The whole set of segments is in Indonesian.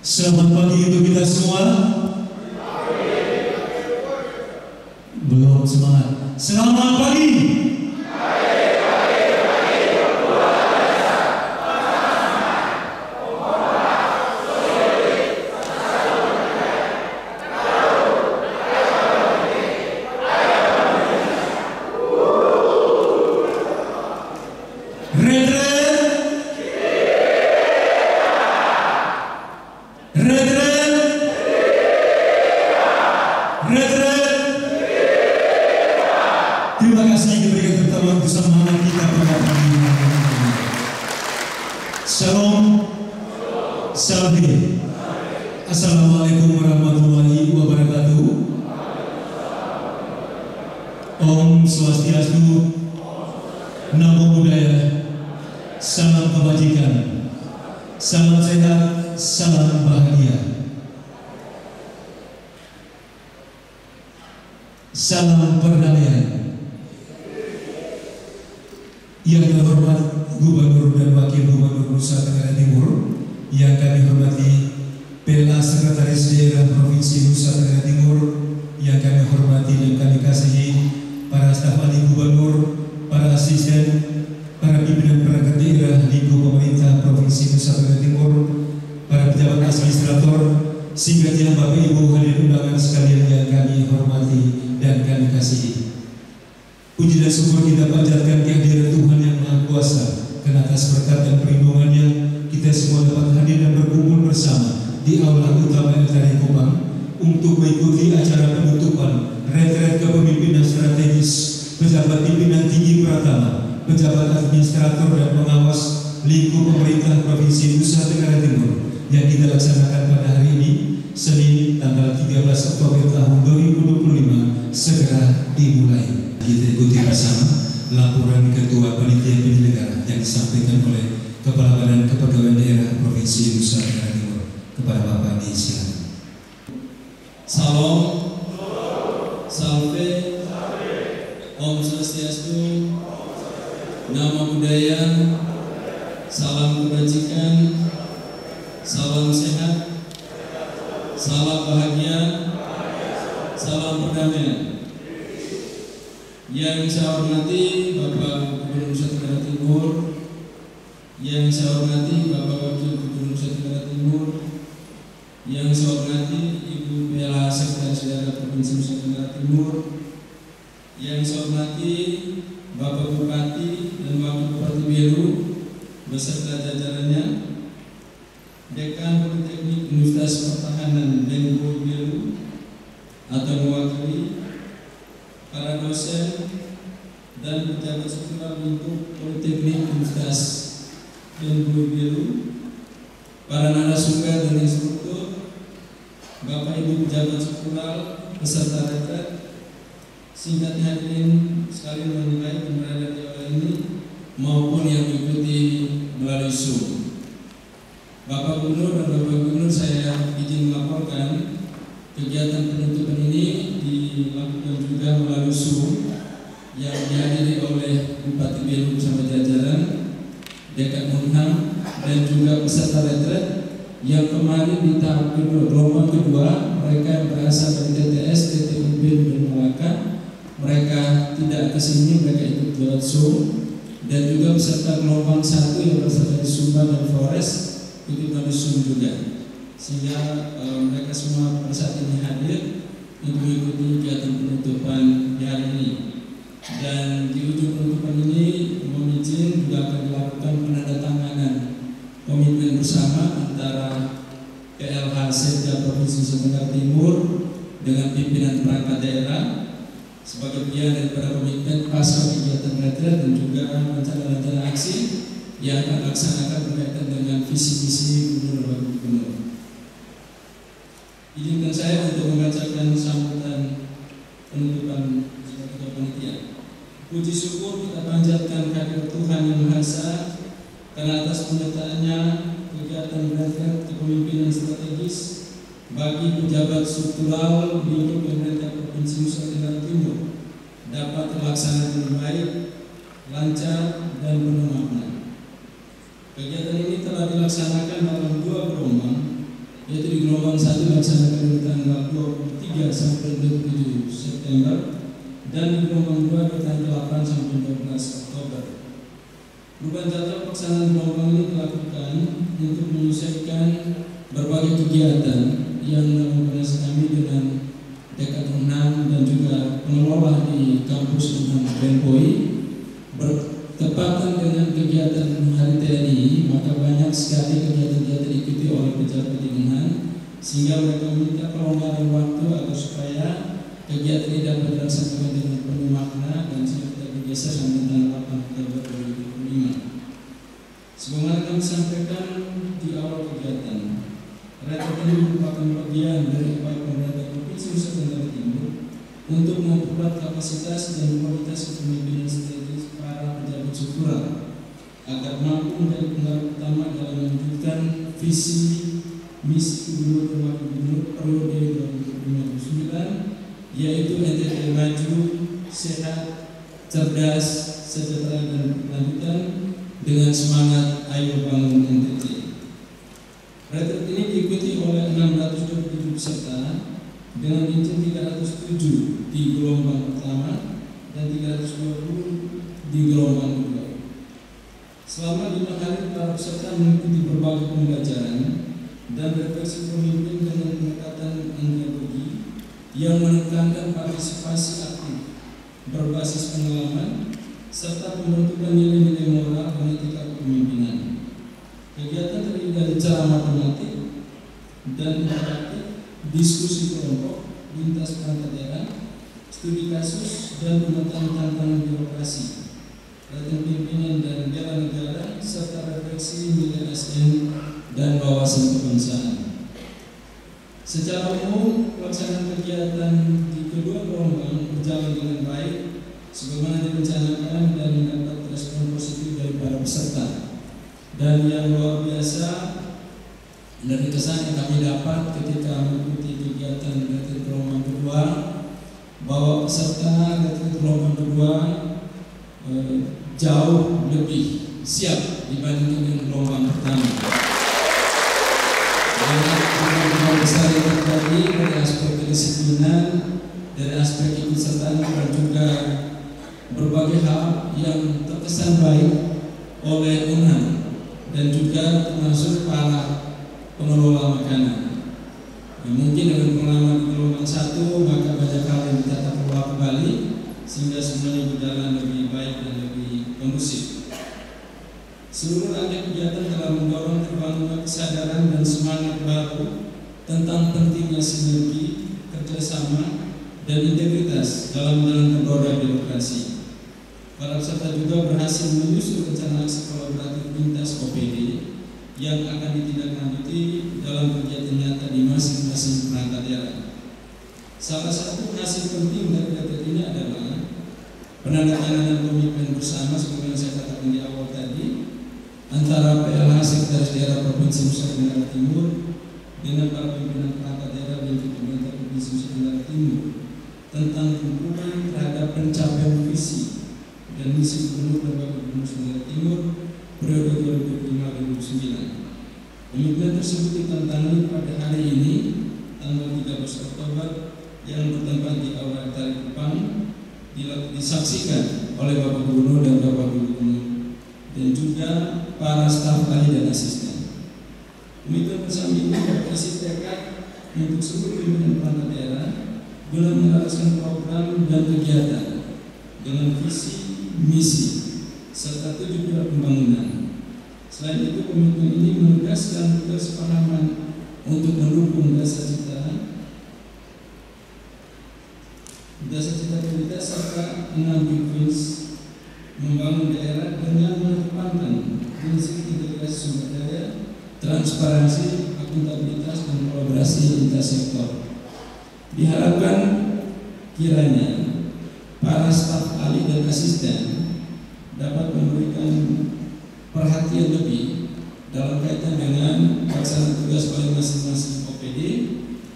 Selamat pagi untuk kita semua. Belum semangat. Selamat pagi. Terima kasih diberikan pertolongan bersama kita pada pagi ini. Shalom, salam. Assalamualaikum warahmatullahi wabarakatuh. Om Swastiastu, Namo Buddhaya, salam kebajikan, salam sehat, salam bahagia. Salam perdamaian. Yang terhormat Gubernur dan Wakil Gubernur Nusa Tenggara Timur, yang kami hormati Pela Sekretaris Daerah Provinsi Nusa Tenggara Timur, yang kami hormati dan kami kasihi para staf ahli gubernur, para asisten, para pimpinan perangkat daerah lingkup pemerintah Provinsi Nusa Tenggara Timur, para pejabat administrator, sehingga Bapak Ibu hadirin undangan sekalian yang kami hormati dan kami kasihi. Puji dan syukur kita panjatkan kehadiran Tuhan yang Maha Kuasa, karena atas berkat dan perlindungannya kita semua dapat hadir dan berkumpul bersama di aula utama LTRI Kupang untuk mengikuti acara penutupan retret kepemimpinan strategis pejabat pimpinan tinggi Pratama, pejabat administrator dan pengawas lingkup pemerintah Provinsi Nusa Tenggara Timur yang kita laksanakan pada hari ini, Senin tanggal 13 Oktober tahun 2025 segera dimulai. Kita ikuti bersama laporan Ketua Panitia Penyelenggara yang disampaikan oleh Kepala Badan Kepegawaian Daerah Provinsi Nusa Tenggara Timur. Kepada Bapak disilakan. Salam, salve, Om Swastiastu, Namo Buddhaya, salam kebajikan, salam sehat, salam bahagia, salam perdamaian. Yang saya hormati Bapak Gubernur Nusa Tenggara Timur, yang saya hormati Bapak Wakil Gubernur Nusa Tenggara Timur, yang saya hormati Ibu Pela Sekretaris Daerah Provinsi Nusa Tenggara Timur, yang saya hormati Bapak Bupati dan Wakil Bupati Belu beserta jajarannya, Dekan Politeknik Universitas Pertahanan Lenggo Belu atau mewakili para dosen dan pejabat struktural lingkup Politeknik Universitas Lenggo Belu, para narasumber dan instruktur, Bapak Ibu pejabat struktural beserta retret, singkatnya hadirin sekalian menilai yang berada di aula ini maupun yang mengikuti melalui Zoom. Bapak Gubernur dan Bapak Gubernur, saya izin melaporkan kegiatan penutupan ini dilakukan juga melalui Zoom yang dihadiri oleh Bupati Belu bersama jajaran, Dekan Munham dan juga peserta retret yang kemarin di tahap kedua, gelombang kedua, mereka yang berasal dari TTS, TTUB dan Malaka, mereka tidak kesini, mereka ikut lewat Zoom, dan juga peserta gelombang 1 yang berasal dari Sumba dan Flores ikut melalui Zoom juga, sehingga mereka semua pada saat ini hadir untuk mengikuti kegiatan penutupan di hari ini. Dan di ujung penutupan ini mohon izin juga akan dilakukan penandatanganan komitmen bersama antara PLH Setja Provinsi Nusa Tenggara Timur dengan pimpinan perangkat daerah sebagai bagian daripada komitmen pasca kegiatan retret dan juga rencana-rencana aksi yang akan dilaksanakan berkaitan dengan visi misi Gubernur dan Gubernur. Izinkan saya untuk membacakan sambutan penutupan Ketua Panitia. Puji syukur kita panjatkan kehadirat Tuhan Yang Maha Esa karena atas penyertaannya kegiatan retret kepemimpinan strategis bagi pejabat struktural lingkup pemerintah Provinsi Nusa Tenggara Timur dapat terlaksana dengan baik, lancar, dan penuh makna. Kegiatan ini telah dilaksanakan dalam 2 gelombang, yaitu Gelombang 1 dilaksanakan dari tanggal 23 sampai 27 September dan di gelombang 2 dari tanggal 8 sampai 12 Oktober. Perubahan jadwal pelaksanaan gelombang ini dilakukan untuk menyesuaikan berbagai kegiatan yang dilakukan kami dengan Dekatan 6 dan juga pengelola di kampus 6 Benpoi. Bertepatan dengan kegiatan Hari TNI, maka banyak sekali kegiatan-kegiatan diikuti oleh pejabat di Unhan, sehingga mereka meminta pelonggaran waktu agar supaya kegiatan ini dapat dilaksanakan dengan penuh makna dan tidak bergeser sampai tanggal 8 Oktober 2025. Sebagaimana kami sampaikan di awal kegiatan, rapat ini merupakan bagian dari upaya pemerintah Provinsi Nusa Tenggara Timur untuk memperkuat kapasitas dan kualitas kepemimpinan strategis para pejabat struktural agar mampu menjadi penggerak utama dalam mewujudkan visi misi Gubernur dan Wakil Gubernur periode 2029, yaitu NTT maju, sehat, cerdas, sejahtera dan berkelanjutan dengan semangat ayo bangun NTT. Retret ini diikuti oleh 627 peserta dengan rincian 307 di gelombang pertama dan 320 di gelombang kedua. Selama 5 hari para peserta mengikuti berbagai pembelajaran dan refleksi pemimpin dengan pendekatan andragogi yang menekankan partisipasi aktif berbasis pengalaman serta pembentukan nilai-nilai moral dan etika kepemimpinan. Kegiatan terdiri dari cara matematik dan interaktif, diskusi kelompok, lintas perangkat daerah, studi kasus dan pemetaan tantangan birokrasi, latihan pimpinan dan bela negara, serta refleksi nilai ASN dan wawasan kebangsaan. Secara umum, pelaksanaan kegiatan di kedua gelombang berjalan dengan baik, sebagaimana direncanakan dan mendapat respon positif dari para peserta. Dan yang luar biasa dari kesan yang kami dapat ketika mengikuti kegiatan retret gelombang kedua, bahwa peserta retret gelombang kedua jauh lebih siap dibandingkan dengan gelombang pertama. Banyak perubahan besar yang terjadi dari aspek kedisiplinan, dari aspek ikutsertaan dan juga berbagai hal yang terkesan baik oleh Unhan dan juga termasuk para pengelola makanan. Mungkin dengan pengalaman di gelombang 1 maka banyak hal yang ditata kelola kembali sehingga semuanya berjalan lebih baik dan lebih kondusif. Seluruh rangkaian kegiatan telah mendorong terbangunnya kesadaran dan semangat baru tentang pentingnya sinergi, kerjasama, dan integritas dalam menjalankan roda birokrasi. Para peserta juga berhasil menyusun rencana aksi kolaboratif lintas OPD yang akan ditindaklanjuti dalam kegiatan nyata di masing-masing perangkat daerah. Salah satu hasil penting dari retret ini adalah penandatanganan komitmen bersama seperti yang saya katakan di awal tadi antara PLH Sekretaris Daerah Provinsi Nusa Tenggara Timur dengan para pimpinan perangkat daerah dan pemerintah Provinsi Nusa Tenggara Timur tentang dukungan terhadap pencapaian visi dan misi Gubernur dan Wakil Gubernur Nusa Tenggara Timur periode 2025-2029. Komitmen tersebut ditandatangani pada hari ini tanggal 13 Oktober yang bertempat di Aula Tarik Kupang, disaksikan oleh Bapak Gubernur dan Bapak Gubernur dan juga para staf ahli dan asisten. Komitmen bersama ini berisi tekad untuk seluruh pimpinan perangkat daerah guna menjalankan program dan kegiatan dengan visi, misi, serta tujuan pilar pembangunan. Selain itu, komitmen ini menegaskan kesepahaman untuk mendukung dasar cita prioritas serta 6 big wins membangun daerah dengan mengedepankan prinsip integrasi sumber daya, transparansi, akuntabilitas, dan kolaborasi lintas sektor. Diharapkan kiranya para staf ahli dan asisten dapat memberikan perhatian lebih dalam kaitan dengan pelaksanaan tugas oleh masing-masing OPD,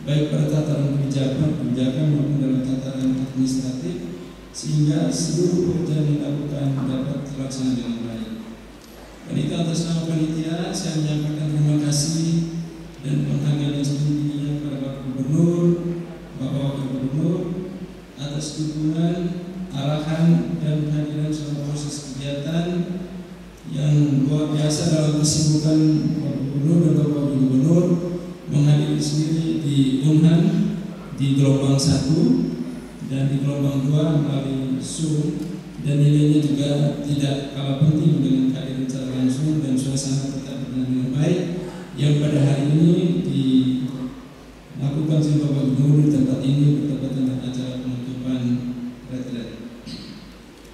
baik pada tataran kebijakan maupun dalam tataran administratif, sehingga seluruh pekerjaan yang dilakukan dapat terlaksana dengan baik. Dan itu atas nama panitia saya menyampaikan terima kasih dan penghargaan yang setinggi-tingginya di gelombang 1 dan di gelombang 2 melalui Zoom, dan nilainya juga tidak kalah penting dengan kehadiran secara langsung dan suasana tetap dengan baik yang pada hari ini dilakukan oleh Bapak Gubernur di tempat ini bertepatan dengan acara penutupan retret.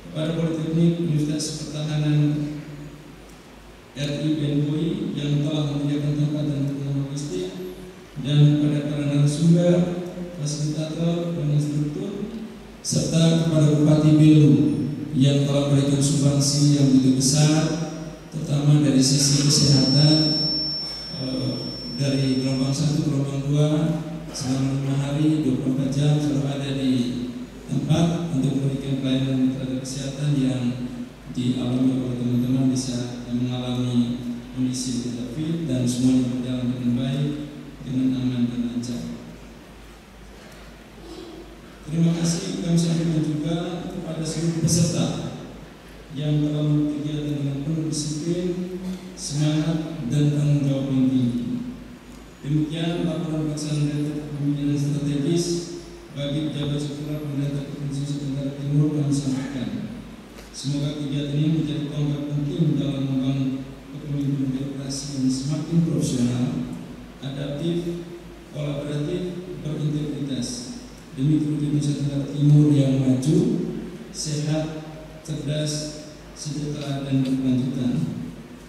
Kepada Politeknik Universitas Pertahanan RI BNBOI yang telah menyediakan tempat dan dukungan logistik, dan kepada para narasumber, fasilitator, dan instruktur, serta kepada Bupati Belu yang telah memberikan sumbangsi yang begitu besar, terutama dari sisi kesehatan, dari gelombang 1 gelombang 2 selama 5 hari 24 jam selalu ada di tempat untuk memberikan pelayanan terhadap kesehatan yang dialami oleh teman-teman bisa mengalami kondisi tidak fit dan semuanya berjalan dengan baik, dengan aman dan lancar. Terima kasih kami sampaikan juga kepada seluruh peserta yang telah mengikuti kegiatan dengan penuh disiplin, semangat, dan tanggung jawab yang tinggi. Demikian laporan pelaksanaan retret kepemimpinan strategis bagi pejabat struktural pemerintah Provinsi Nusa Tenggara Timur kami sampaikan. Semoga kegiatan ini menjadi tonggak penting dalam membangun kepemimpinan birokrasi yang semakin profesional, adaptif, kolaboratif, berintegritas demi Provinsi Nusa Tenggara Timur yang maju, sehat, cerdas, sejahtera, dan berkelanjutan.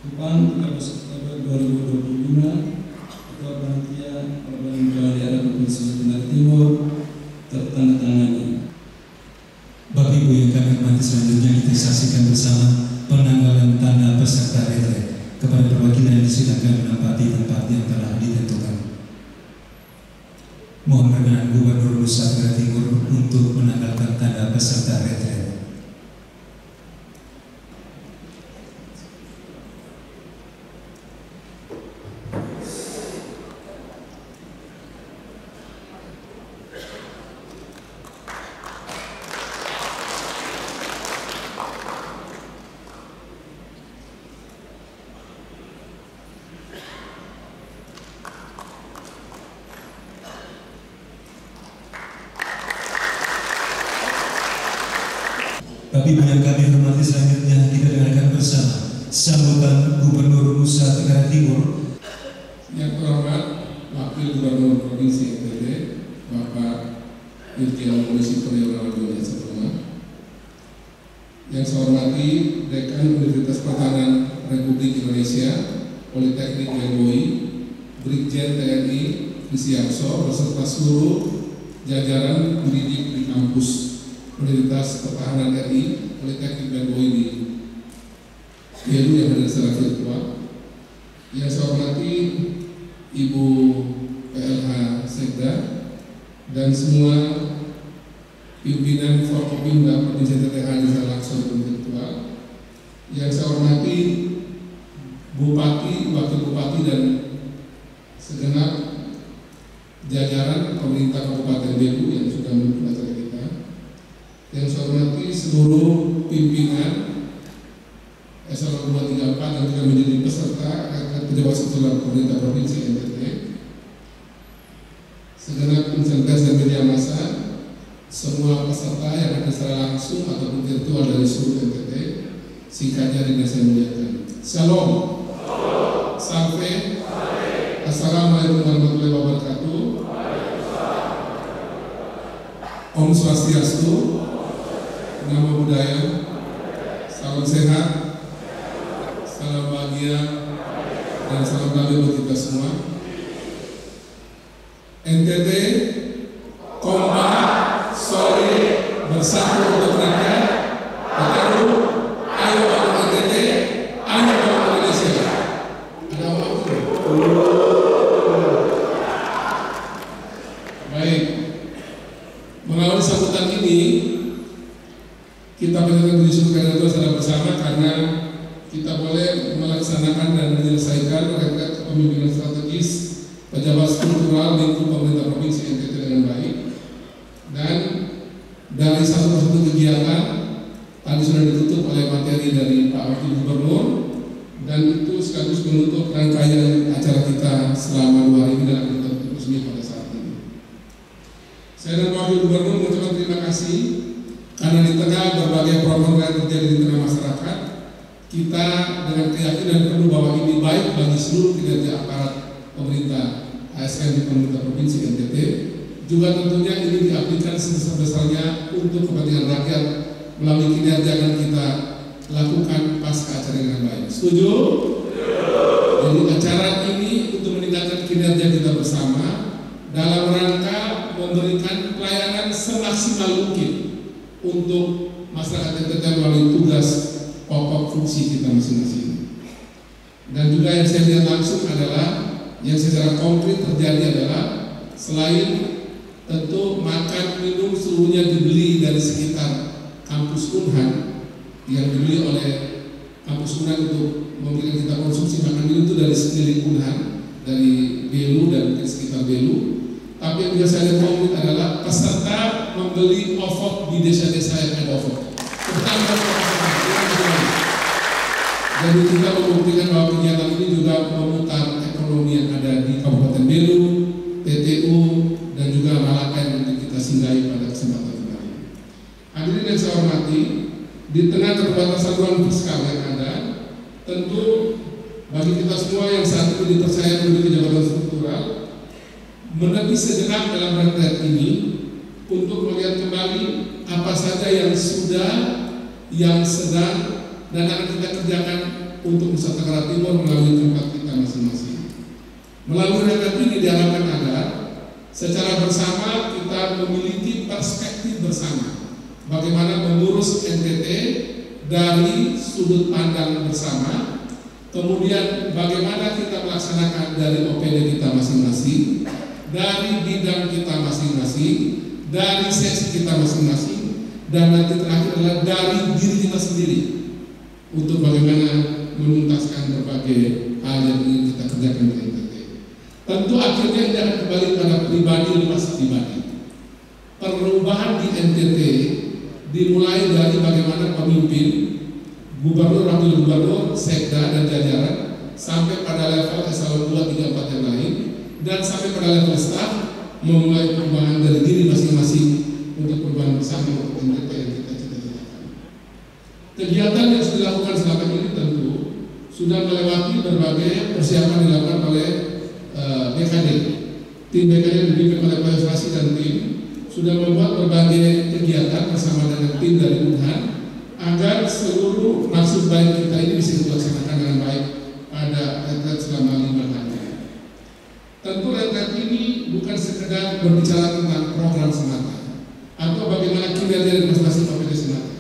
Kupang 13 Oktober 2025, Ketua Panitia Perwakilan Daerah Provinsi Nusa Tenggara Timur tertandatangani. Bapak Ibu yang kami hormati, selanjutnya kita saksikan bersama penanggalan tanda peserta retret. Kepada perwakilan disilakan menempati tempat yang telah ditentukan. Mohon perkenan Gubernur Nusa Tenggara Timur untuk menanggalkan tanda peserta retret. Bapak Ibu yang kami hormati, selanjutnya kita dengarkan bersama sambutan Gubernur Nusa Tenggara Timur. Yang terhormat Wakil Gubernur Provinsi NTT, Bapak Irjen Polisi Purnawirawan Doni Satruma. Yang saya hormati Dekan Universitas Pertahanan Republik Indonesia, Politeknik BNBOI, Brigjen TNI Krisiarso beserta seluruh jajaran pendidik di kampus Universitas Pertahanan RI, Politeknik BNBOI di Belu yang hadir secara virtual. Yang saya hormati Ibu PLH Sekda dan semua pimpinan Forkopimda Provinsi NTT hadir secara langsung virtual. Yang saya hormati Bupati, Wakil Bupati, dan segenap jajaran pemerintah Kabupaten Belu yang sudah mendukung acara kita. Yang saya hormati seluruh pimpinan Eselon 2, 3, 4 yang juga menjadi peserta pejabat struktural pemerintah Provinsi NTT, segenap instansi dan media massa, semua peserta yang hadir secara langsung ataupun virtual dari seluruh NTT, singkatnya dengan saya muliakan. Shalom. Sampai. Assalamualaikum warahmatullahi wabarakatuh. Om Swastiastu. Namo Buddhaya. Salam sehat, salam bahagia, dan salam damai buat kita semua. NTT kompak, solid, bersatu untuk rakyat. Bertaruh, ayo bangun NTT, ayo bangun Indonesia. Ada waktu. Baik, mengawali sambutan ini, kita berjalan di seluruh kader secara bersama karena kita boleh melaksanakan dan menyelesaikan retret kepemimpinan strategis pejabat struktural lingkup pemerintah Provinsi NTT dengan baik. Dan dari satu persatu kegiatan tadi sudah ditutup oleh materi dari Pak Wakil Gubernur, dan itu sekaligus menutup rangkaian acara kita selama 2 hari ini dalam kegiatan resmi pada saat ini. Saya dan Wakil Gubernur mengucapkan terima kasih karena di tengah berbagai problem yang terjadi di tengah masyarakat, kita dengan keyakinan penuh bahwa ini baik bagi seluruh kinerja aparat pemerintah ASN di pemerintah Provinsi NTT, juga tentunya ini diaplikasikan sebesar-besarnya untuk kepentingan rakyat melalui kinerja yang kita lakukan pasca acara dengan baik. Setuju? Jadi acara ini untuk meningkatkan kinerja kita bersama dalam rangka memberikan pelayanan semaksimal mungkin untuk masyarakat NTT melalui tugas pokok fungsi kita masing-masing. Dan juga yang saya lihat langsung adalah yang secara konkret terjadi adalah selain tentu makan minum seluruhnya dibeli dari sekitar kampus Unhan, yang dibeli oleh kampus Unhan untuk memberikan kita konsumsi makan minum itu dari sekeliling Unhan, dari Belu dan mungkin sekitar Belu. Tapi yang juga saya lihat konkret adalah peserta membeli OVOD di desa-desa yang ada OVOD. Jadi kita membuktikan bahwa kegiatan ini juga memutar ekonomi yang ada di Kabupaten Belu, TTU, dan juga Malaka yang nanti kita singgahi pada kesempatan kali ini. Hadirin yang saya hormati, di tengah keterbatasan ruang fiskal yang ada, tentu bagi kita semua yang saat ini dipercaya menjadi jabatan struktural, menepi sejenak dalam retret ini untuk melihat kembali apa saja yang sudah, yang sedang, dan akan kita kerjakan untuk Nusa Tenggara Timur melalui tempat kita masing-masing. Melalui retret ini diharapkan agar secara bersama kita memiliki perspektif bersama bagaimana mengurus NTT dari sudut pandang bersama, kemudian bagaimana kita melaksanakan dari OPD kita masing-masing, dari bidang kita masing-masing, dari seksi kita masing-masing, dan nanti terakhir adalah dari diri kita sendiri untuk bagaimana menuntaskan berbagai hal yang ingin kita kerjakan di NTT. Tentu akhirnya ini akan kembali pada pribadi lepas pribadi. Perubahan di NTT dimulai dari bagaimana pemimpin, gubernur, wakil gubernur, sekda dan jajaran sampai pada level eselon 2, 3, 4 yang lain, dan sampai pada level staf memulai perubahan dari diri masing-masing untuk perubahan bersama untuk NTT yang kita cita-citakan. Kegiatan yang sudah dilakukan selama ini tentu sudah melewati berbagai persiapan dilakukan oleh BKD. Tim BKD yang dipimpin oleh Pak Yusrasi dan tim sudah membuat berbagai kegiatan bersama dengan tim dari Unhan agar seluruh maksud baik kita ini bisa dilaksanakan dengan baik pada retret selama 5 hari. Tentu retret ini bukan sekedar berbicara tentang program semata atau bagaimana kinerja dari masing-masing OPD semata,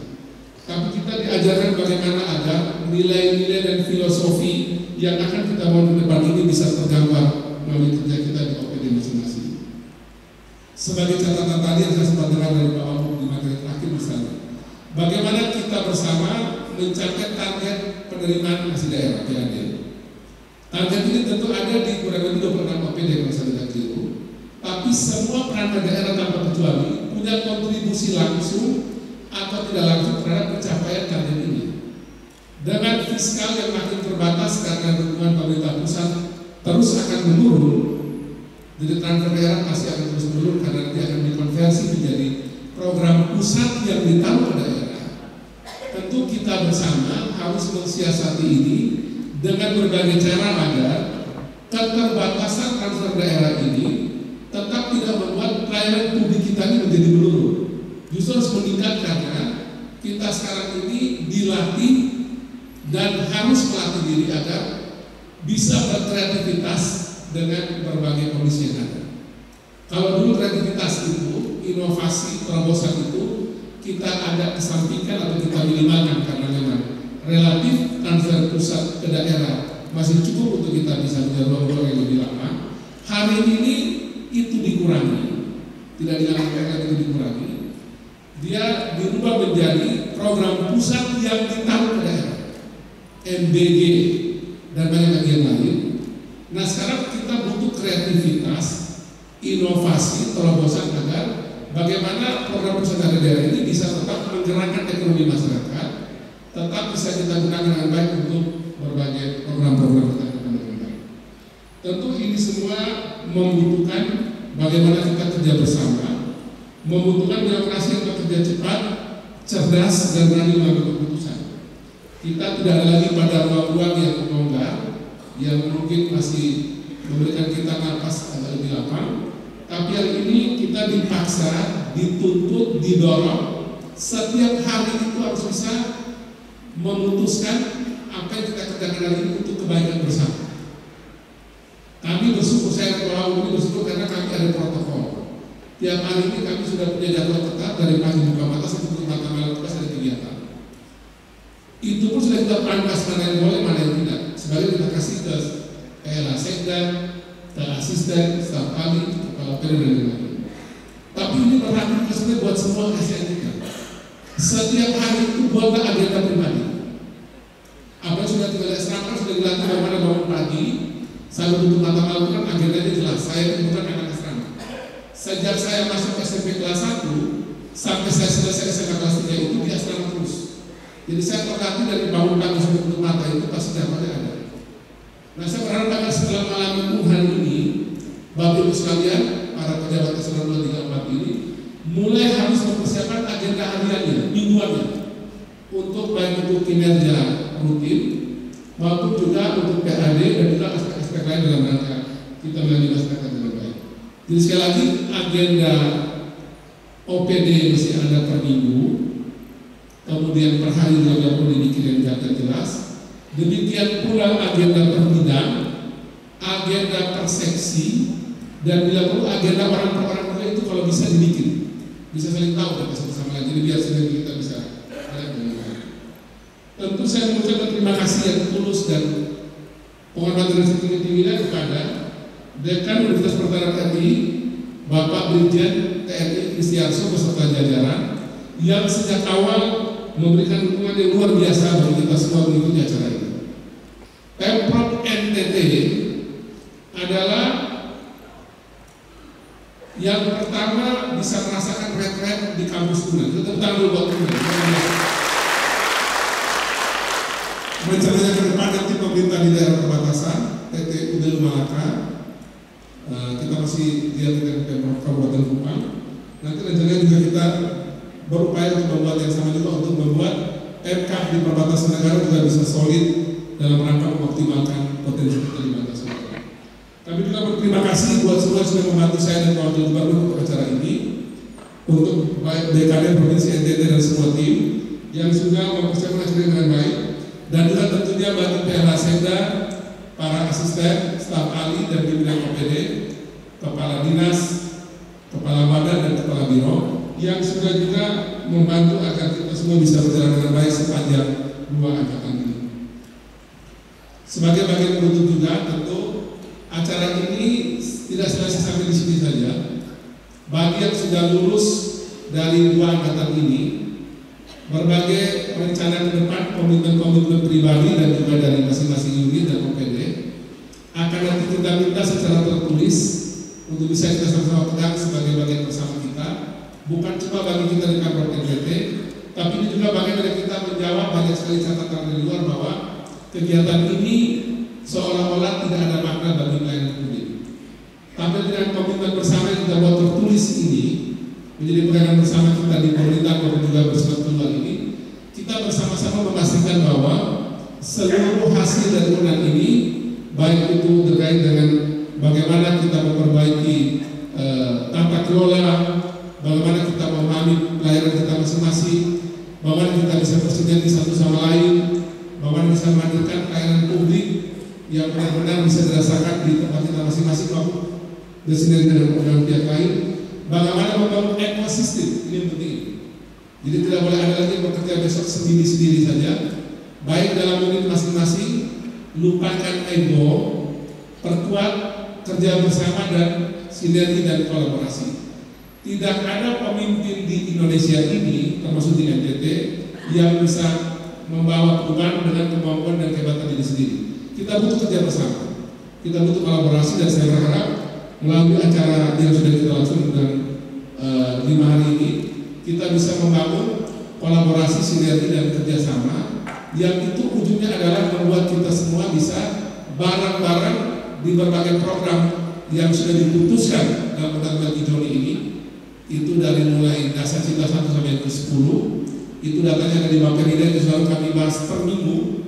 tapi kita diajarkan bagaimana agar nilai-nilai dan filosofi yang akan kita bangun ke depan ini bisa tergambar melalui kerja kita di OPD masing-masing. Sebagai catatan tadi yang saya sempat dengar dari Pak Wabuk di materi terakhir misalnya, bagaimana kita bersama mencapai target penerimaan asli daerah PAD. Target ini tentu ada di kurang lebih 26 OPD yang saya tidak keliru, tapi semua perangkat daerah tanpa kecuali punya kontribusi langsung atau tidak langsung terhadap pencapaian target ini. Dengan fiskal yang makin terbatas karena dukungan pemerintah pusat terus akan menurun, jadi transfer daerah pasti akan terus menurun karena nanti akan dikonversi menjadi program pusat yang ditaruh ke daerah. Tentu kita bersama harus mensiasati ini dengan berbagai cara agar keterbatasan transfer daerah ini tetap tidak membuat pelayanan publik kita ini menjadi menurun. Justru harus meningkat karena kita sekarang ini dilatih dan harus melatih diri agar bisa berkreativitas dengan berbagai kondisi yang ada. Kalau dulu kreativitas itu, inovasi, terobosan itu kita ada kesampingkan atau kita minimalkan karena memang relatif transfer pusat ke daerah masih cukup untuk kita bisa punya ruang-ruang yang lebih lama. Hari ini itu dikurangi, tidak dilakukan, itu dikurangi. Dia dirubah menjadi program pusat yang ditaruh ke daerah, MBG dan banyak lagi yang lain. Nah sekarang kita butuh kreativitas, inovasi, terobosan agar bagaimana program pusat dari daerah ini bisa tetap menggerakkan ekonomi masyarakat, tetap bisa kita gunakan dengan baik untuk berbagai program-program kita dengan baik. Tentu ini semua membutuhkan bagaimana kita kerja bersama membutuhkan birokrasi yang bekerja cepat, cerdas, dan berani mengambil keputusan. Kita tidak ada lagi pada ruang-ruang yang longgar, yang mungkin masih memberikan kita napas agak lebih lapang. Tapi yang ini kita dipaksa, dituntut, didorong. Setiap hari itu harus bisa memutuskan apa yang kita kerjakan hari ini untuk kebaikan bersama. Kami bersyukur, saya ketua ini bersyukur karena kami ada protokol. Tiap hari ini kami sudah punya jadwal ketat dari pagi buka mata sampai tutup mata malam kita ada kegiatan. Itu pun sudah kita pangkas mana yang boleh, mana yang tidak. Sebagai kita kasih ke PLA Sekda, ke asisten, staf ahli, kepala PD dan lain-lain. Tapi ini berlaku sebenarnya buat semua SNK. Setiap hari itu buatlah agenda pribadi. Apa yang sudah tinggal serangkan sudah dilatih bagaimana bangun pagi. Saya tutup mata malam kan agendanya jelas. Saya bukan anak asrama. Sejak saya masuk SMP kelas 1 sampai saya selesai SMA kelas 3 itu di asrama terus. Jadi saya terlatih dari bangun pagi sampai tutup mata itu pasti dapatnya ada. Nah saya berharap agar setelah malam minggu hari ini, Bapak Ibu sekalian, para pejabat eselon 2, 3, 4 ini mulai harus mempersiapkan agenda hariannya, mingguannya, untuk baik itu kinerja rutin maupun juga untuk PAD dan juga aspek-aspek lain dalam rangka kita melalui masyarakat dengan baik. Jadi sekali lagi agenda OPD mesti ada per minggu, kemudian per hari juga perlu dibikin yang jelas. Demikian pula agenda per bidang, agenda per seksi, dan bila perlu agenda orang per orang juga itu kalau bisa dibikin, bisa saling tahu dan bersama lain. Jadi biar sendiri kita bisa ada dengan baik. Tentu saya mengucapkan terima kasih yang tulus dan penghormatan yang tinggi-tingginya kepada Dekan Universitas Pertahanan RI, Bapak Brigjen TNI Kristiarso beserta jajaran yang sejak awal memberikan dukungan yang luar biasa bagi kita semua mengikuti acara ini. Pemprov NTT adalah yang pertama bisa merasakan retret di kampus Tunan. Kita tepuk tangan dulu buat Tunan. Rencananya ke depan nanti pemerintah di daerah perbatasan PT Udel Malaka, kita masih lihat dengan Pemprov Kabupaten Kupang. Nanti rencananya juga kita berupaya untuk membuat yang sama juga untuk membuat MK di perbatasan negara juga bisa solid dalam rangka mengoptimalkan potensi kita di batas negara. Kami juga berterima kasih buat semua yang sudah membantu saya dan wakil gubernur untuk acara ini, untuk baik DKD Provinsi NTT dan semua tim yang sudah mempersiapkan acara dengan baik, dan juga tentunya bagi PLA Sekda, para asisten, staf ahli dan pimpinan OPD, kepala dinas, kepala badan dan kepala biro yang sudah juga membantu agar kita semua bisa berjalan dengan baik sepanjang 2 angkatan ini. Sebagai bagian penutup juga, tentu acara ini tidak selesai sampai di sini saja. Bagi yang sudah lulus dari 2 angkatan ini, berbagai rencana ke depan, komitmen-komitmen pribadi dan juga dari masing-masing unit dan OPD akan nanti kita minta secara tertulis untuk bisa kita sama-sama pegang sebagai bagian bersama kita. Bukan cuma bagi kita di kantor NTT, tapi ini juga bagian dari kita menjawab banyak sekali catatan dari luar bahwa kegiatan ini seolah-olah tidak ada makna bagi pelayanan publik. Tapi dengan komitmen bersama yang kita buat tertulis ini menjadi pegangan bersama kita di pemerintah maupun juga bersama keluar ini, kita bersama-sama memastikan bahwa seluruh hasil dari undang ini, baik itu terkait dengan bagaimana kita memperbaiki tata kelola, bagaimana kita memahami pelayanan kita masing-masing, bagaimana kita bisa bersinergi satu sama lain, bagaimana bisa menghadirkan pelayanan publik yang benar-benar bisa dirasakan di tempat kita masing-masing maupun bersinergi dengan pihak lain, bagaimana membangun ekosistem, ini yang penting. Jadi tidak boleh ada lagi yang bekerja besok sendiri-sendiri saja, baik dalam unit masing-masing, lupakan ego, perkuat kerja bersama dan sinergi dan kolaborasi. Tidak ada pemimpin di Indonesia ini, termasuk di NTT, yang bisa membawa perubahan dengan kemampuan dan kehebatan diri sendiri. Kita butuh kerja bersama, kita butuh kolaborasi, dan saya berharap melalui acara yang sudah kita lakukan dalam 5 hari ini, kita bisa membangun kolaborasi, sinergi dan kerjasama yang itu ujungnya adalah membuat kita semua bisa bareng-bareng di berbagai program yang sudah diputuskan dalam Undang-Undang Joni ini, itu dari mulai dasar cita 1 sampai ke 10. Itu datanya ada di Bapelida, itu selalu kami bahas per minggu.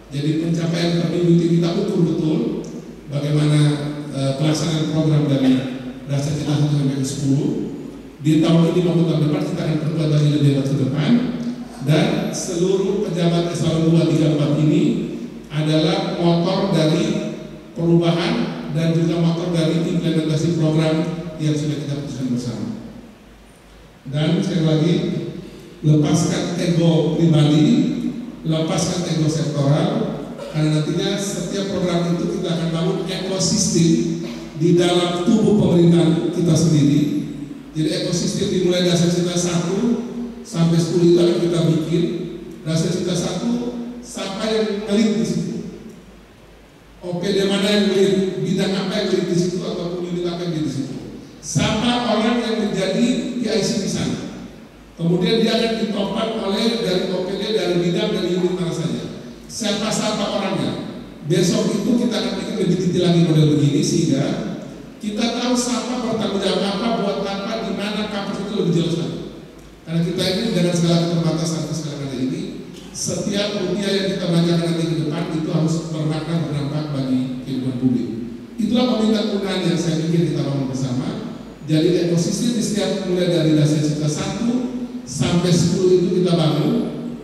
Jadi pencapaian per minggu itu kita ukur betul bagaimana pelaksanaan program dari dasar cita 1 sampai ke 10. Di tahun ini maupun tahun depan kita akan perkuat lagi lebih hebat ke depan. Dan seluruh pejabat eselon 2, 3, 4 ini adalah motor dari perubahan dan juga motor dari implementasi program yang sudah kita putuskan bersama. Dan sekali lagi, lepaskan ego pribadi, lepaskan ego sektoral, karena nantinya setiap program itu kita akan bangun ekosistem di dalam tubuh pemerintahan kita sendiri. Jadi ekosistem dimulai dari dasar cita 1 sampai 10 itu akan kita bikin. Dasar cita 1 siapa yang ngelit di situ, OPD mana yang ngelit, bidang apa yang ngelit di situ, ataupun unit apa yang ngelit di situ. Siapa orang yang menjadi PIC di sana. Kemudian dia akan ditopang oleh dari OPD, dari bidang, dari unit mana saja. Siapa orangnya. Besok itu kita akan bikin lebih detail lagi model begini sehingga kita tahu siapa bertanggung jawab apa, buat apa, di mana, kapan itu lebih jelas lagi. Karena kita ini dengan segala keterbatasan sekarang ada ini, setiap rupiah yang kita belanjakan nanti ke depan itu harus bermakna, berdampak bagi kehidupan publik. Itulah pemerintahan penggunaan yang saya pikir kita bangun bersama. Jadi ekosistem di setiap mulai dari dasar cita 1 sampai 10 itu kita bangun,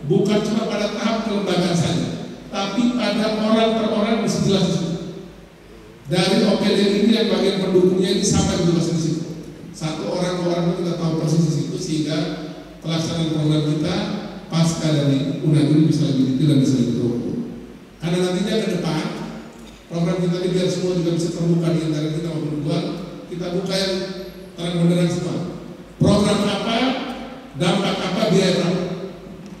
bukan cuma pada tahap kelembagaan saja, tapi pada orang per orang mesti jelas. Dari OPD ini yang bagian pendukungnya ini sampai jelas di situ. Satu orang dua orang kita tahu persis di situ sehingga pelaksanaan program kita pasca dari undang ini bisa lebih detail dan bisa lebih terukur. Karena nantinya ke depan program kita ini biar semua juga bisa terbuka di antara kita maupun luar, kita buka yang terang benderang semua. Program apa, dampak apa, biaya berapa.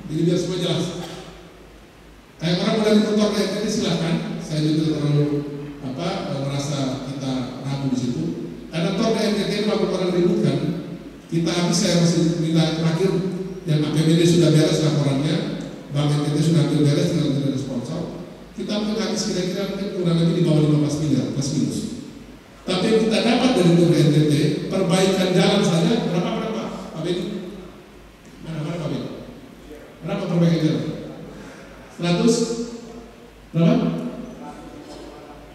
Jadi biar semua jelas. Kayak orang mulai motor kayak ini silahkan. Saya juga terlalu merasa kita ragu di situ. Karena tor NTT ini waktu orang ributkan, kita habis saya masih minta terakhir yang APBD sudah beres laporannya, Bank NTT sudah hampir beres, tinggal tidak ada sponsor. Kita mungkin habis kira-kira mungkin kurang lebih di bawah 15 miliar plus minus. Tapi yang kita dapat dari tur NTT, perbaikan jalan saja berapa Pak Beni? Mana Pak Beni? Berapa perbaikan jalan? 100 berapa?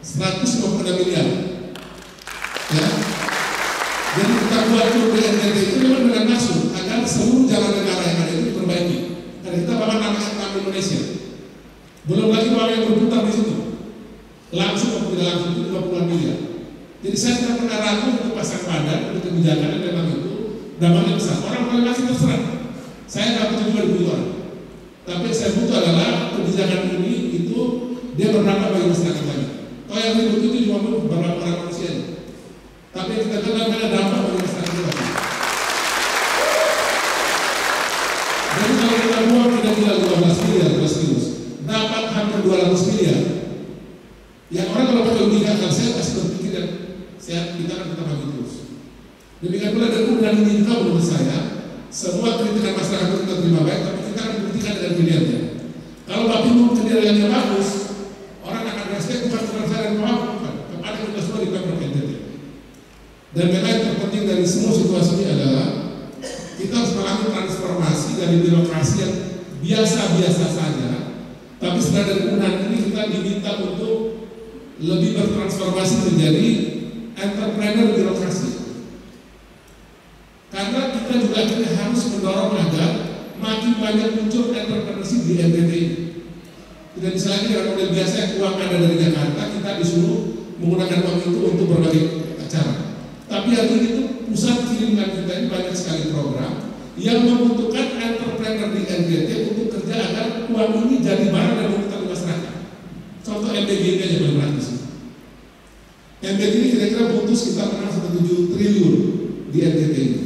150 miliar. Ya. Jadi kita buat tur NTT itu memang dengan maksud agar seluruh jalan negara yang ada itu diperbaiki. Karena kita bahkan nama Indonesia. Belum lagi bahwa yang berputar di situ. Langsung atau tidak langsung itu 20 miliar. Jadi saya tidak pernah ragu untuk pasang badan untuk kebijakan yang memang itu dampaknya besar. Orang boleh masih terserah. Saya nggak butuh juga dibutuh orang. Tapi yang saya butuh adalah kebijakan ini itu dia berdampak bagi masyarakat banyak. Kalau yang ribut itu cuma beberapa orang manusia. Tapi yang kita kenal ada dampak bagi masyarakat banyak. Jadi kalau kita buang kira-kira 15 miliar plus minus, dapat hampir 200 miliar. Yang orang kalau pakai logika akal saya pasti berpikir dan kita akan tetap bagi terus. Demikian pula dengan undang ini juga menurut saya, semua kritikan masyarakat itu kita terima baik, tapi kita akan buktikan dengan pilihannya. Kalau Bapilu penilaiannya bagus, orang akan respect bukan kepada saya dan bukan kepada kita semua di Pemprov NTT. Dan memang yang terpenting dari semua situasi ini adalah kita harus melakukan transformasi dari birokrasi yang biasa-biasa saja, tapi setelah dari undang ini kita diminta untuk lebih bertransformasi menjadi entrepreneur birokrasi. Karena kita juga harus mendorong agar makin banyak muncul entrepreneurship di NTT. Tidak bisa lagi dengan model biasa yang uang ada dari Jakarta, kita disuruh menggunakan uang itu untuk berbagai acara. Tapi hari ini itu pusat kirimkan kita ini banyak sekali program yang membutuhkan entrepreneur di NTT untuk kerja agar uang ini jadi barang dan membutuhkan masyarakat. Contoh MBG ini aja paling praktis. MBG ini kira-kira butuh sekitar 6,7 triliun di NTT ini.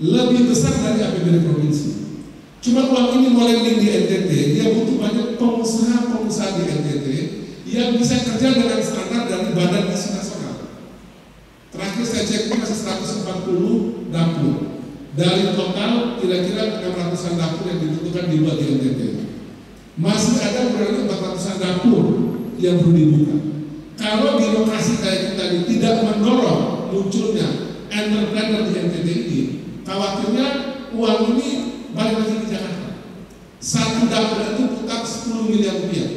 Lebih besar dari APBD provinsi. Cuma uang ini mau landing di NTT, dia butuh banyak pengusaha-pengusaha di NTT yang bisa kerja dengan standar dari Badan Gizi Nasional. Terakhir saya cek ini masih 140 dapur. Dari total kira-kira 600-an dapur yang dibutuhkan dibuat di NTT. Masih ada kurang lebih 400-an dapur yang perlu dibuka. Kalau birokrasi kayak kita ini tidak mendorong munculnya entrepreneur di NTT ini, khawatirnya uang ini balik lagi ke Jakarta. Satu dapur itu putar 10 miliar rupiah.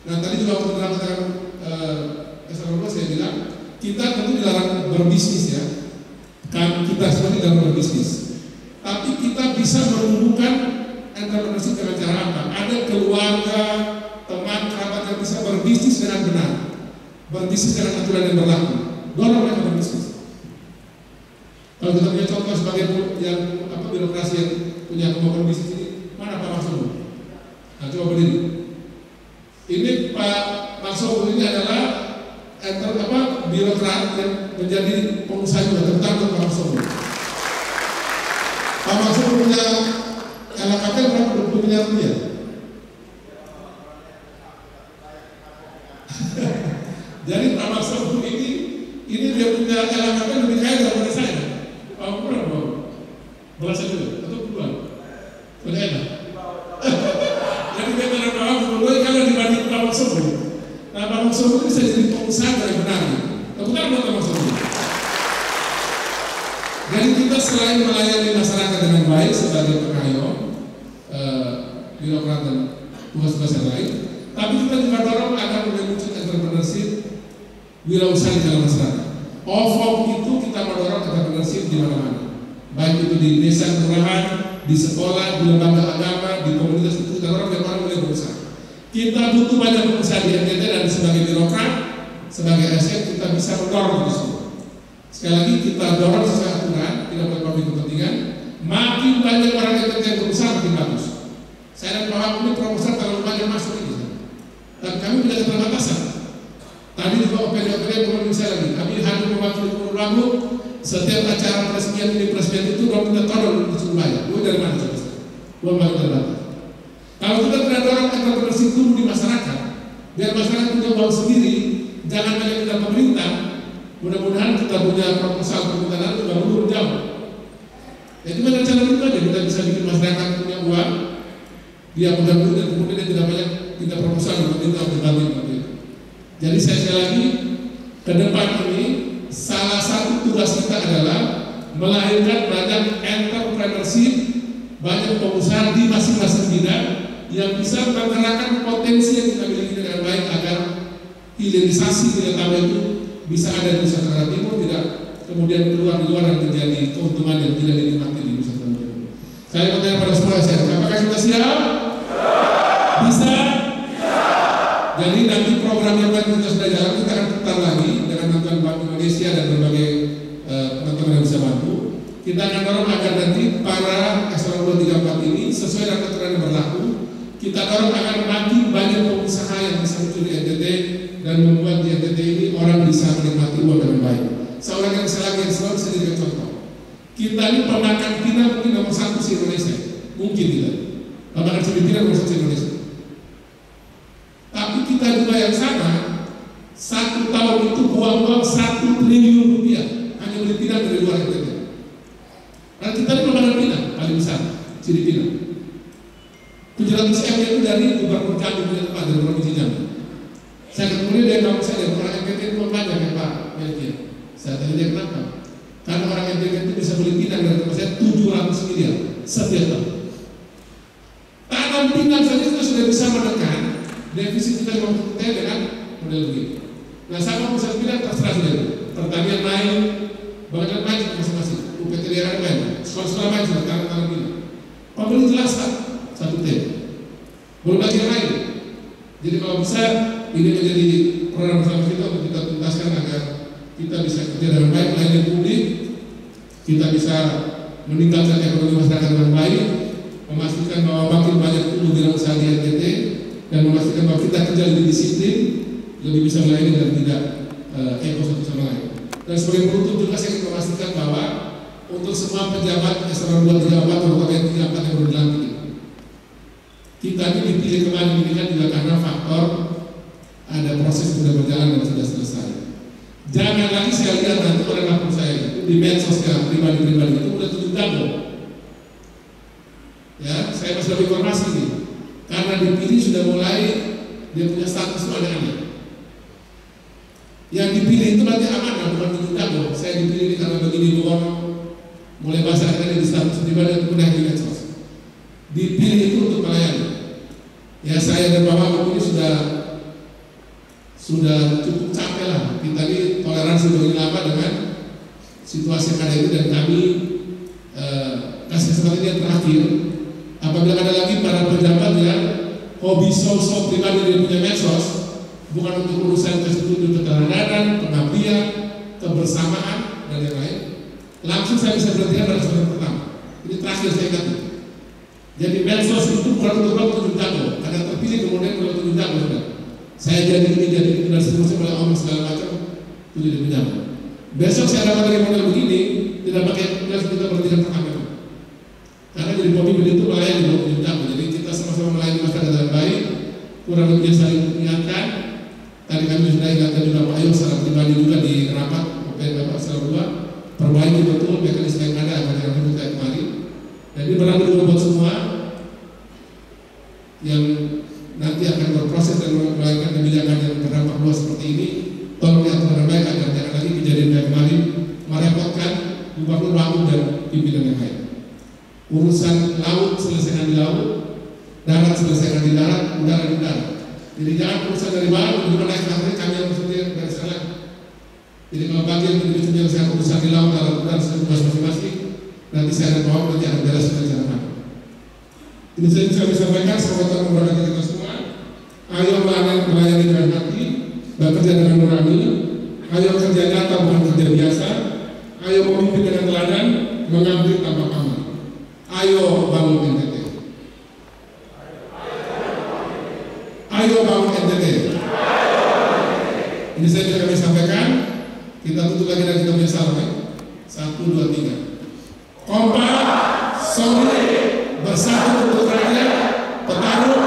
Nah tadi juga waktu mengatakan saya bilang kita tentu dilarang berbisnis ya, kan kita semua dilarang berbisnis. Tapi kita bisa menumbuhkan entrepreneurship dengan cara apa? Ada keluarga, teman, kerabat yang bisa berbisnis dengan benar, berbisnis dengan aturan yang berlaku. Dorong mereka berbisnis. Kalau kita punya contoh sebagai yang birokrasi yang punya kemampuan bisnis ini, mana Pak Maksud? Nah coba berdiri. Ini Pak Maksud ini adalah birokrat yang menjadi pengusaha juga, terutama Pak Maksud. Pak Maksud punya LKP berapa? 20 miliar rupiah. Jadi Pak Maksud ini dia punya LKP lebih kaya daripada saya. Pak berapa? Berasa juga atau puluhan? Sudah enak. Jadi kita ada Pak Maksud kalau dibanding Pak Maksud. Nah Pak Maksud itu bisa jadi pengusaha dari benar. Bukan Pak Maksud. Jadi kita selain melayani masyarakat dengan baik sebagai pengayom, birokrat dan tugas-tugas yang lain, tapi kita juga dorong agar muncul entrepreneurship, wirausaha di dalam masyarakat. OVOG itu kita mendorong entrepreneurship di mana-mana, baik itu di desa kelurahan, di sekolah, di lembaga agama, di komunitas itu kita dorong biar orang boleh berusaha. Kita butuh banyak pengusaha di NTT dan sebagai birokrat, sebagai ASN kita bisa mendorong itu semua. Sekali lagi kita dorong sesuai aturan, tidak boleh konflik kepentingan. Makin banyak orang yang berusaha makin bagus. Saya dan Pak Wak ini proposal terlalu banyak masuk ini, dan kami punya keterbatasan. Tadi juga OPD belum bisa lagi. Kami hadir mewakili Gubernur Lampung. Setiap acara peresmian itu orang kita tolong di Surabaya. Gue dari mana coba? Gue malah terbatas. Kalau kita tidak dorong entrepreneurship tumbuh di masyarakat, biar masyarakat punya uang sendiri, jangan hanya kita pemerintah. Mudah-mudahan kita punya proposal permintaan juga mundur jauh. Ya cuma dengan cara itu aja kita bisa bikin masyarakat punya uang, dia punya duit dan kemudian dia tidak banyak kita proposal untuk kita berbagi. Jadi saya sekali lagi ke depan ini salah satu tugas kita adalah melahirkan banyak entrepreneurship, banyak pengusaha di masing-masing bidang yang bisa menggerakkan potensi yang kita miliki dengan baik agar hilirisasi nilai tambah itu bisa ada di Nusa Tenggara Timur, tidak kemudian keluar di luar dan terjadi keuntungan yang tidak dinikmati di Nusa Tenggara Timur. Saya bertanya pada semua saya, apakah sudah siap? Bisa? Jadi nanti program yang kita sudah jalan kita akan putar lagi dengan bantuan Bank Indonesia dan berbagai teman-teman yang bisa bantu. Kita akan dorong agar nanti para eselon 234 ini sesuai dengan aturan yang berlaku. Kita dorong agar makin banyak pengusaha yang bisa muncul di NTT dan membuat di NTT ini orang bisa menikmati uang dengan baik. Seorang yang bisa lagi yang selalu bisa jadi contoh. Kita ini pemakan pinang mungkin nomor 1 di Indonesia, mungkin tidak. Pemakan pinang nomor 1 di Indonesia. Tapi kita juga yang sama, 1 tahun itu buang-buang 1 triliun rupiah hanya beli pinang dari luar NTT. Karena kita ini pemakan pinang paling besar, ciri pinang. 700 M itu dari Gubernur Jambi punya tempat dari Provinsi Jambi. Saya ketemu dia ngomong saya orang NTT itu banyak ya Pak Melkiah. Saya tanya dia kenapa? Karena orang NTT itu bisa beli pinang dari tempat saya 700 miliar setiap tahun. Tanam pinang saja kita sudah bisa menekan defisit kita dengan model begini. Nah sama pusat pinang terserah sudah. Pertanian main, bangunan main masing-masing. UPT daerah main, sekolah-sekolah main sudah tanam pinang. Pembeli jelas Pak, 1 T. Belum lagi yang lain. Jadi kalau bisa ini menjadi program bersama kita untuk kita tuntaskan agar kita bisa kerja dengan baik melayani publik, kita bisa meningkatkan ekonomi masyarakat dengan baik, memastikan bahwa makin banyak tumbuh di usaha di NTT dan memastikan bahwa kita kerja lebih disiplin, lebih bisa melayani dan tidak ego satu sama lain. Dan sebagai penutup juga saya ingin memastikan bahwa untuk semua pejabat eselon 2 terutama yang 34 yang bergelar ini, kita ini dipilih kemarin ini kan juga karena faktor ada proses sudah berjalan dan sudah selesai. Jangan lagi saya lihat nanti orang lapor saya itu di medsos pribadi-pribadi itu udah 7 jago. Ya, saya masih dapat informasi nih. Karena dipilih sudah mulai dia punya status aneh-aneh. Yang dipilih itu berarti amanah bukan 7 jago. Saya dipilih karena begini doang, mulai bahas pribadi ataupun yang di medsos. Dipilih itu untuk melayani. Ya saya dan Bapak ini sudah cukup capek lah. Kita ini toleransi begini lama dengan situasi yang ada itu, dan kami kasih kesempatan yang terakhir. Apabila ada lagi para pejabat yang hobi sosok pribadi dia punya medsos, bukan untuk urusan kesetujuan keteladanan, pengabdian, kebersamaan dan yang lain, langsung saya bisa berhentikan pada kesempatan pertama. Ini terakhir saya ingat. Jadi medsos itu bukan untuk tunjuk jago, karena terpilih kemudian untuk tunjuk jago. Saya jadi ini dan seterusnya oleh omong segala macam itu jadi jago. Besok saya dapat dari model begini, tidak pakai kita berhentikan pertama. Karena jadi pemimpin itu melayani di tunjuk jago. Jadi kita sama-sama melayani masyarakat dengan baik, kurang lebihnya saling mengingatkan. Tadi kami sudah ingatkan juga Pak Ayo secara pribadi juga di rapat Bapak secara perbaiki betul mekanisme yang ada agar jangan ribut kayak kemarin. Dan ini berlaku juga buat semua yang nanti akan berproses dan melahirkan kebijakan yang berdampak luas seperti ini. Tolong diatur dengan baik agar jangan lagi kejadian kayak kemarin merepotkan gubernur Wagub dan pimpinan yang lain. Urusan laut selesaikan di laut, darat selesaikan di darat, udara di darat. Jadi jangan urusan dari bawah untuk naik ke kami yang bersedia dari sana. Jadi kalau bagian itu menyelesaikan urusan di laut, darat, udara tugas masing-masing, nanti saya akan bawa nanti akan beres dari sana. Ini saya bisa sampaikan, semoga Tuhan memberkati kita semua. Ayo melayani dengan hati, bekerja dengan nurani. Ayo kerja nyata bukan kerja biasa. Ayo memimpin dengan teladan, mengabdi tanpa pamrih. Ayo bangun NTT. Ayo bangun NTT. Ini saya bisa kami sampaikan. Kita tutup lagi dan kita punya salam. 1, 2, 3. Kompak, solid, bersatu untuk rakyat, bertaruh.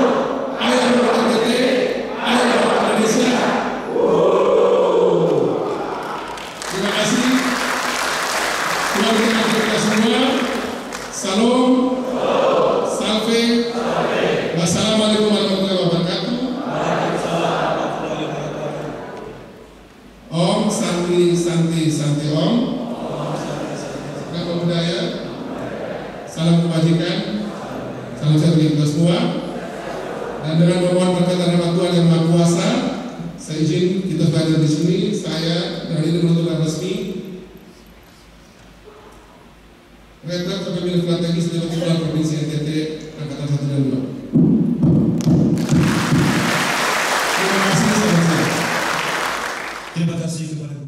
Ayo bangun NTT. Ayo bangun Indonesia. Terima kasih. Keluarga kita semua. Salam. Salve. Wassalamualaikum warahmatullahi wabarakatuh. Om Santi Santi Santi Om. Nama budaya. Salam kebajikan. Salam sehat bagi kita semua. Dan dengan memohon berkat rahmat Tuhan yang Maha Kuasa, saya izin kita belajar di sini. Saya dan ini menutup resmi Rektor Kepemimpinan Strategis Dewan Kepala Provinsi NTT Angkatan 1 dan 2. Terima kasih. Terima kasih kepada